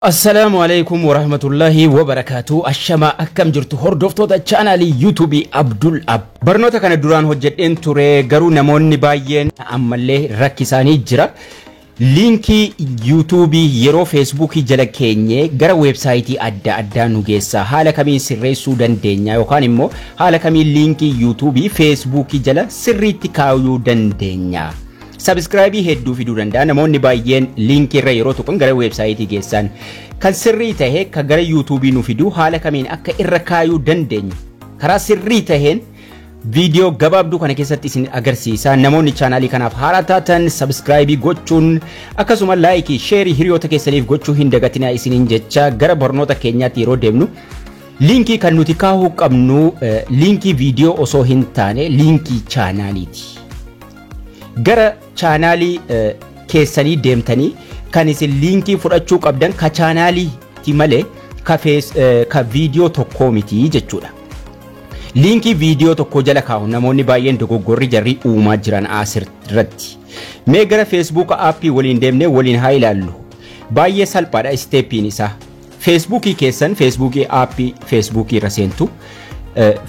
Assalamu alaikum warahmatullahi wabarakatuh. Ashama akkam jirtu hordoftoota chaanalii YouTube Abdul Ab. Barnoota kana duraan hojjedheen ture garuu namoonni baay'een ammallee rakkisaanii jira. Linkii YouTube yeroo Facebook jala keenye gara website adda addaa nu geessa. Haala kamiin sirreessuu dandeenya yookaan immoo haala kamiin linkii YouTube Facebook jala sirriitti kaa'uu dandeenya. Subscribe hedduu fiduu danda'a. Namoonni baay'een link irra yeroo tokko gara website geessan kan sirrii tahee ka gara YouTube nu fiduu haala kamiin akka irra kaayuu dandeenya karaa sirrii taheen video gabaabduu kana keessatti isin agarsiisa. Namoonni channel kanaaf haaraa taatan subscribe gochuun akkasuma like share hiriyoota keessaniif gochuu hin dagatinaa isiniin jecha gara barnoota keenyaatti yeroo deemnu linki kan nuti kaa'uu qabnu linki video osoo hin taane linki channeliti. Gara channelii keessanii deemtanii kan isin linkii fudhachuu qabdan ka channelii ti malee ka video tokko miti jechuudha. Linkii video tokko jala kaa'u namoonni baay'een dogoggorri jarri uumaa jiran asirratti. Mee gara Facebook app waliin deemnee waliin haa ilaallu. Baay'ee salphaadha steppiin isaa. Facebook keessan Facebook app Facebook irra seentu.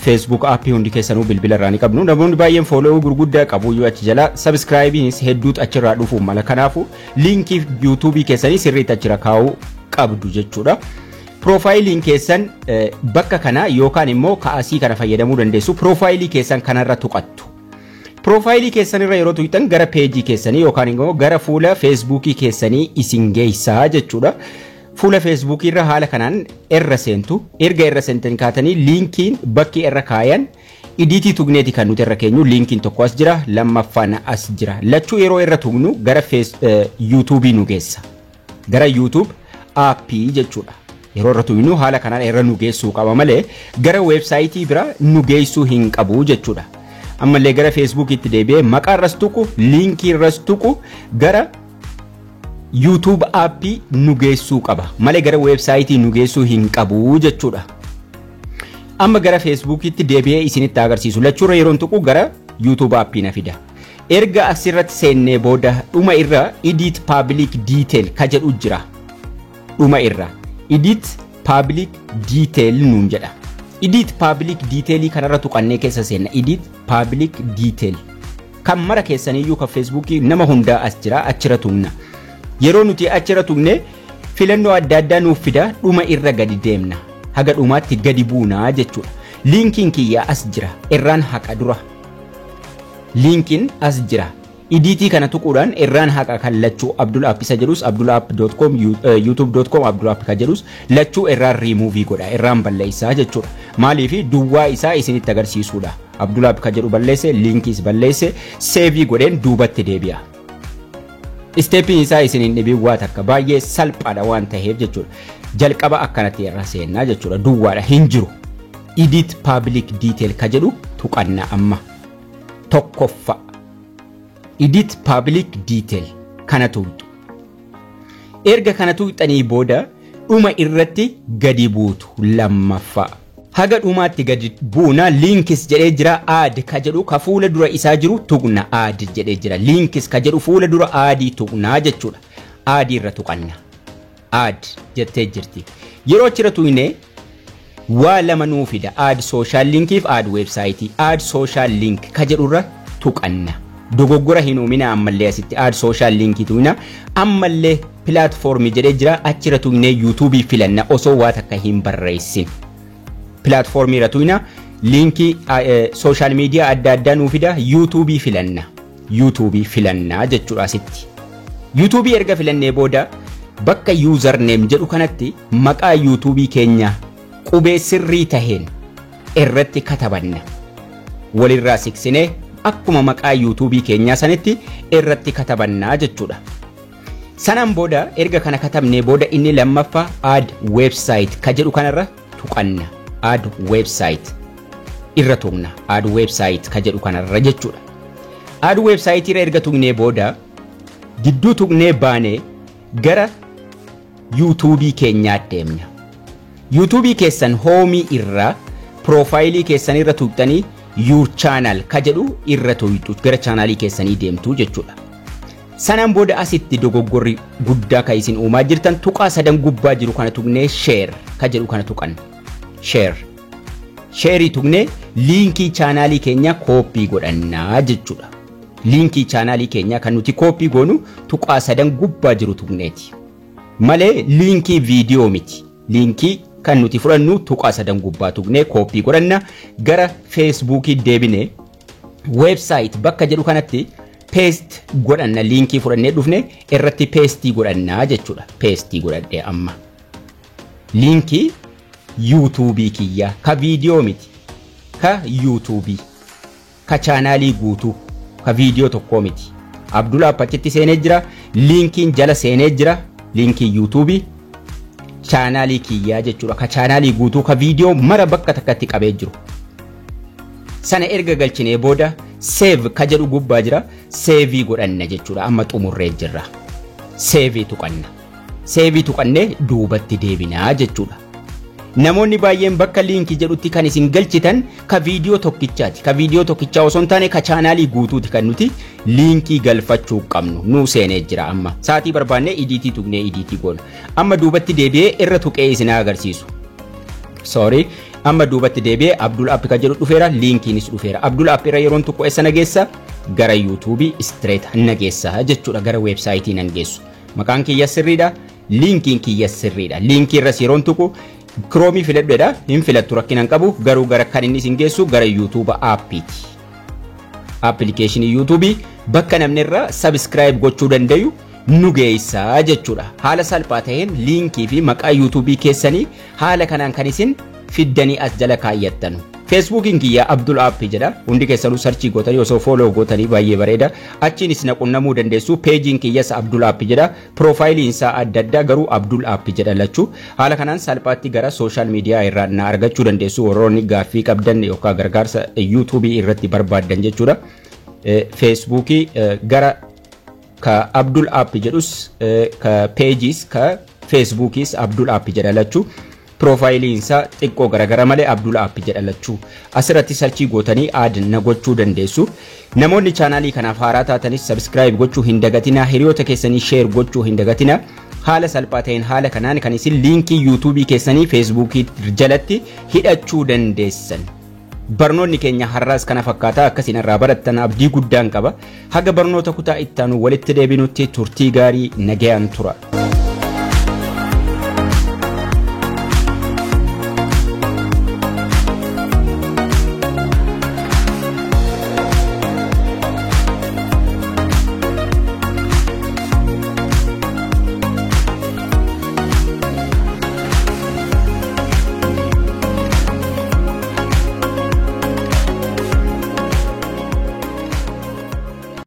Facebook app hundi keessanuu bilbila irraa ni qabnu. Namoonni baay'een follow gurguddaa qabu yoo achi jala subscribe'inis hedduutu achirraa dhufu mala. Kanaafu linkii YouTube keessanii sirriitti achirra kaa'uu qabdu jechuudha. Profiiliin keessan bakka kana yookaan immoo kaasii kana fayyadamuu dandeessu. Profiilii keessan kanarra tuqattu. Profiilii keessan irra yeroo tuqxan gara page keessanii yookaan immoo gara fuula Facebook keessanii isin geessaa jechuudha. Fuula Facebook irra haala kanaan irra seentu erga irra seentanii kaatanii linkiin bakki irra kaayan editii tugneeti kan nuti irra keenyu. Linkiin tokko as jira, lammaffaan as jira. Lachuu yeroo irra tugnu gara YouTube nu geessa. Gara YouTube app jechuudha. Yeroo irra tugnu haala kanaan irra nu geessuu qaba malee gara website bira nu geessuu hin qabu jechuudha. Ammallee gara Facebook itti deebi'ee maqaa irras tuqu, linkii irras tuqu gara YouTube app nu geessuu qaba malee gara website nu geessuu hin qabu jechuudha. Amma gara Facebook itti deebi'ee isinitti agarsiisu. Lachuura yeroon tuqu gara YouTube app na fida. Erga asirratti seennee booda dhuma irra edit public detail ka jedhu jira. Dhuma irra edit public detail nuun jedha. Edit public detail kanarra tuqannee keessa seenna. Edit public detail kan mara keessaniyyuu ka Facebook nama hundaa as jira achira tuqna. Yeroo nuti achira tuqne filannoo adda addaa nuuf fida dhuma irra gadi deemna. Haga dhumaatti gadi buuna jechuudha. Linkiin kiyya as jira. Irraan haqa dura. Linkiin as jira. Editii kana tuquudhaan irraan haqa kan lachuu Abdul App isa jedhus abdulapp.com youtube.com abdulapp ka jedhus lachuu irraan remove godha. Irraan balleessaa jechuudha. Maaliif duwwaa isaa isinitti agarsiisuudha. Abdulapp ka jedhu balleesse, linkiis balleesse, save godheen duubatti deebi'a. Steppiin isaa isiniin dhibii waa takka baay'ee salphaadha waan ta'eef jechuudha. Jalqaba akkanatti irra seennaa jechuudha. Duwwaadha hin jiru. Edit public detail ka jedhu tuqanna amma. Tokkoffa. Edit public detail kana tuqxu. Erga kana tuqxanii booda dhuma irratti gadi buutu lammaffaa. Haga dhumaatti gadi buuna links jedhee jira add ka jedhu ka fuula dura isaa jiru tuqna add jedhee jira. Links ka jedhu fuula dura add tuqna jechuudha. Add irra tuqanna. Add jettee jirti. Yeroo achira tuqne waa lama nuu fida. Add social linkiif add website. Add social link ka jedhu irra tuqanna. Dogoggora hin uumina ammallee asitti add social linki tuqna. Ammallee platform jedhee jira achira tuqne YouTube filanna osoo waa takka hin barreessin. Platform irra tuqna linki social media adda addaa nuu fida. YouTube filanna. YouTube filanna jechuudha asitti. YouTube erga filannee booda bakka username jedhu kanatti maqaa YouTube keenya qubee sirrii taheen irratti katabanna. Walirraa siqsinee akkuma maqaa YouTube keenyaa sanitti irratti katabanna jechuudha. Sanaan booda erga kana katabnee booda inni lammaffaa add website ka jedhu kanarra tuqanna. Add website irra tuqna. Add website ka jedhu kanarra jechuudha. Add website irra erga tuqnee booda gidduu tuqnee baanee gara YouTube keenyaatti deemna. YouTube keessan home irra profiilii keessan irra tuqxanii your channel ka jedhu irra tuqxu gara channelii keessanii deemtu jechuudha. Sanaan booda asitti dogoggorri guddaa kan isin uumaa jirtan tuqaa sadan gubbaa jiru kana tuqnee share ka jedhu kana tuqan. Share tuqnee liinkii chaanaalii keenya koopii godhannaa jechuudha. Liinkii chaanaalii keenya kan nuti koopii goonu tuqaa sadan gubbaa jiru tuqneeti. Malee liinkii viidiyoo miti. Liinkii kan nuti fudhannu tuqaa sadan gubbaa tuqnee koopii godhanna gara Facebookii deebinee website bakka jedhu kanatti paste godhanna liinkii fudhannee dhufne irratti paste godhannaa jechuudha. Paste godhadhee amma liinkii YouTube kiyya ka viidiyoo miti ka YouTube ka chaanaalii guutuu ka viidiyoo tokko miti. Abdul App achitti seenee jira, liinkiin jala seenee jira, liinkii YouTube chaanaalii kiyya jechuudha. Ka chaanaalii guutuu ka viidiyoo mara bakka takkatti qabee jiru. Sana erga galchinee booda save ka jedhu gubbaa jira, save godhanna jechuudha. Amma xumurree jirra. Save tuqanna. Save tuqannee duubatti deebinaa jechuudha. Namoonni baay'een bakka liinkii jedhutti kan isin galchitan ka viidiyoo tokkichaati. Ka viidiyoo tokkichaa osoo hin taane ka chaanaalii guutuuti kan nuti liinkii galfachuu qabnu. Nuu seenee jira amma. Saatii barbaannee idiitii tuqnee idiitii goona. Amma duubatti deebi'ee irra tuqee isin agarsiisu. Sorry. Amma duubatti deebi'ee Abdul App ka jedhu dhufeera, liinkiinis dhufeera. Abdul App irra yeroon tuqu eessa nageessa? Gara YouTube straight nageessa jechuudha. Gara websaayitii nangeessu. Maqaan kiyya sirriidha. Liinkiin kiyya sirriidha. Liinkii irras yeroon tuqu Chrome filadheedha. Hin filattu rakkinaan qabu. Garuu gara kan inni isin geessu gara YouTube appiiti. Application YouTube bakka namni irra subscribe gochuu dandayu nu geessaa jechuudha. Haala salphaa ta'een liinkii fi maqaa YouTube keessanii haala kanaan kan isin fiddanii as jala kaayyattan. Facebookiin kiyya Abdul App jedha. Hundi keessanuu sarchii gootanii osoo follow gootanii baay'ee bareeda. Achiinis na qunnamuu dandeessu. Peejiin kiyyas Abdul App jedha. Profaayiliin isaa adda addaa garuu Abdul App jedha lachuu. Haala kanaan salphaatti gara social media irraa na argachuu dandeessu. Warroonni gaaffii qabdan yookaan gargaarsa YouTube irratti barbaaddan jechuudha. Facebookii gara ka Abdul App jedhus ka pages ka Facebookis Abdul App jedha lachuu. Profaayiliin isaa xiqqoo garagara malee Abdul App jedha lachuu. Asirratti sarchii gootanii aad na gochuu dandeessu. Namoonni chaanaalii kanaaf haaraa taatanis subscribe gochuu hin dagatinaa. Hiriyoota keessanii share gochuu hin dagatinaa. Haala salphaa ta'een haala kanaan kan isin liinkii YouTube keessanii Facebookii jalatti hidhachuu dandeessan. Barnoonni keenya har'aas kana fakkaataa akkasiin irraa barattan abdii guddaan qaba. Haga barnoota kutaa ittaanu walitti deebinutti turtii gaarii nagayaan tura.